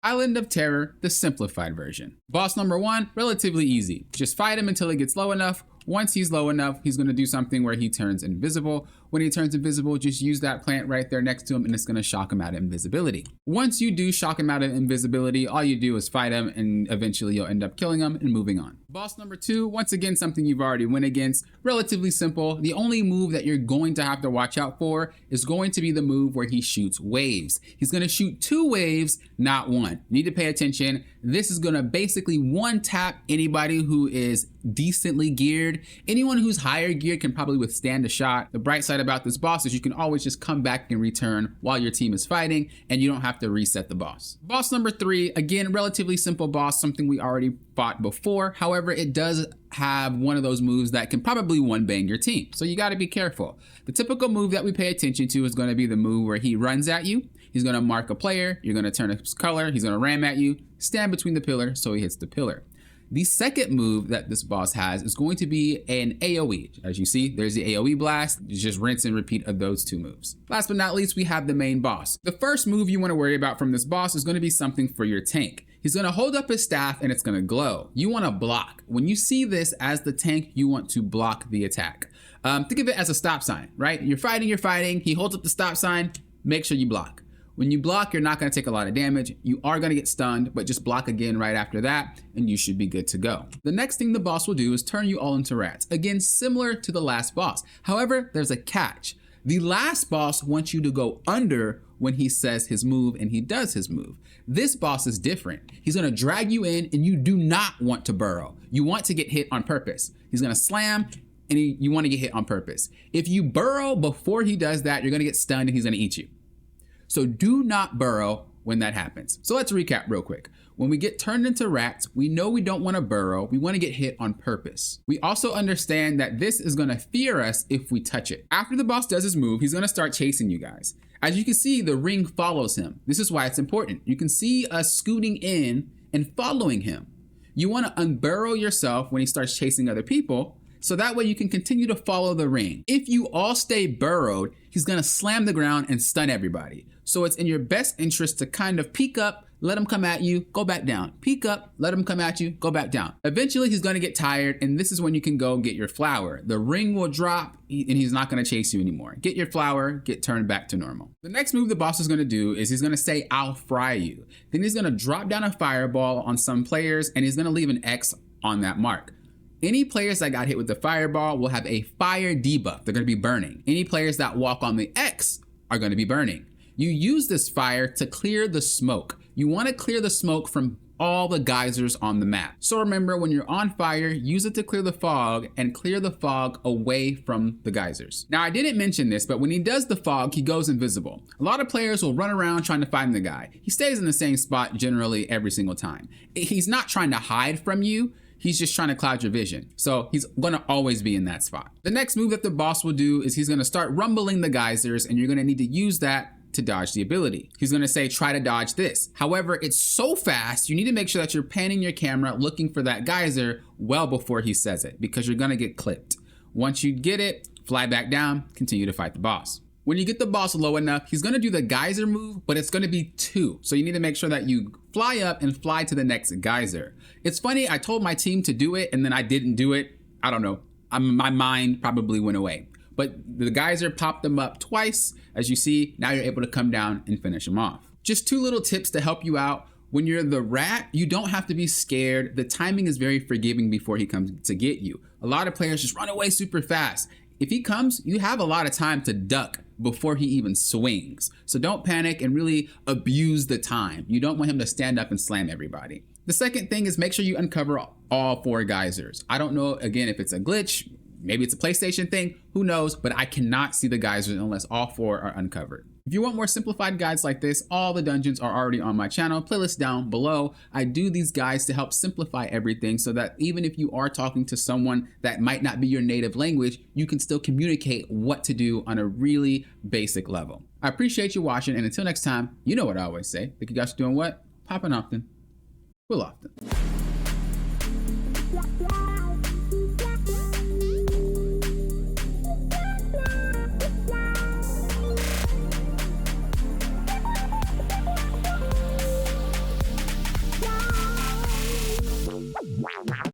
Island of Terror, the simplified version. Boss number 1, relatively easy. Just fight him until he gets low enough. Once he's low enough, he's going to do something where he turns invisible. When he turns invisible, just use that plant right there next to him and it's going to shock him out of invisibility. Once you do shock him out of invisibility, all you do is fight him and eventually you'll end up killing him and moving on. Boss number 2, once again, something you've already went against. Relatively simple. The only move that you're going to have to watch out for is going to be the move where he shoots waves. He's going to shoot 2 waves, not 1. You need to pay attention. This is going to basically one tap anybody who is decently geared. Anyone who's higher geared can probably withstand a shot. The bright side about this boss is you can always just come back and return while your team is fighting and you don't have to reset the boss. Boss number 3, again, relatively simple boss, something we already fought before. However, it does have one of those moves that can probably one bang your team. So you got to be careful. The typical move that we pay attention to is going to be the move where he runs at you. He's going to mark a player. You're going to turn his color. He's going to ram at you, stand between the pillar so he hits the pillar. The second move that this boss has is going to be an AoE. As you see, there's the AoE blast. It's just rinse and repeat of those 2 moves. Last but not least, we have the main boss. The first move you want to worry about from this boss is going to be something for your tank. He's going to hold up his staff and it's going to glow. You want to block. When you see this as the tank, you want to block the attack. Think of it as a stop sign, right? You're fighting. He holds up the stop sign. Make sure you block. When you block, you're not going to take a lot of damage. You are going to get stunned, but just block again right after that, and you should be good to go. The next thing the boss will do is turn you all into rats. Again, similar to the last boss. However, there's a catch. The last boss wants you to go under when he says his move and he does his move. This boss is different. He's going to drag you in and you do not want to burrow. You want to get hit on purpose. He's going to slam and you want to get hit on purpose. If you burrow before he does that, you're going to get stunned and he's going to eat you. So do not burrow when that happens. So let's recap real quick. When we get turned into rats, we know we don't want to burrow. We want to get hit on purpose. We also understand that this is going to fear us if we touch it. After the boss does his move, he's going to start chasing you guys. As you can see, the ring follows him. This is why it's important. You can see us scooting in and following him. You want to unburrow yourself when he starts chasing other people, so that way you can continue to follow the ring. If you all stay burrowed, he's gonna slam the ground and stun everybody. So it's in your best interest to kind of peek up, let him come at you, go back down. Peek up, let him come at you, go back down. Eventually he's gonna get tired and this is when you can go get your flower. The ring will drop and he's not gonna chase you anymore. Get your flower, get turned back to normal. The next move the boss is gonna do is he's gonna say, "I'll fry you." Then he's gonna drop down a fireball on some players and he's gonna leave an X on that mark. Any players that got hit with the fireball will have a fire debuff. They're going to be burning. Any players that walk on the X are going to be burning. You use this fire to clear the smoke. You want to clear the smoke from all the geysers on the map. So remember, when you're on fire, use it to clear the fog and clear the fog away from the geysers. Now, I didn't mention this, but when he does the fog, he goes invisible. A lot of players will run around trying to find the guy. He stays in the same spot generally every single time. He's not trying to hide from you. He's just trying to cloud your vision. So he's gonna always be in that spot. The next move that the boss will do is he's gonna start rumbling the geysers and you're gonna need to use that to dodge the ability. He's gonna say, try to dodge this. However, it's so fast, you need to make sure that you're panning your camera looking for that geyser well before he says it because you're gonna get clipped. Once you get it, fly back down, continue to fight the boss. When you get the boss low enough, he's gonna do the geyser move, but it's gonna be 2. So you need to make sure that you fly up and fly to the next geyser. It's funny, I told my team to do it and then I didn't do it. I don't know, my mind probably went away. But the geyser popped them up twice. As you see, now you're able to come down and finish them off. Just 2 little tips to help you out. When you're the rat, you don't have to be scared. The timing is very forgiving before he comes to get you. A lot of players just run away super fast. If he comes, you have a lot of time to duck before he even swings. So don't panic and really abuse the time. You don't want him to stand up and slam everybody. The second thing is make sure you uncover all 4 geysers. I don't know, again, if it's a glitch, maybe it's a PlayStation thing, who knows, but I cannot see the geysers unless all 4 are uncovered. If you want more simplified guides like this, all the dungeons are already on my channel, playlist down below. I do these guides to help simplify everything so that even if you are talking to someone that might not be your native language, you can still communicate what to do on a really basic level. I appreciate you watching, and until next time, you know what I always say. Think you guys are doing what? Popping often. Will often.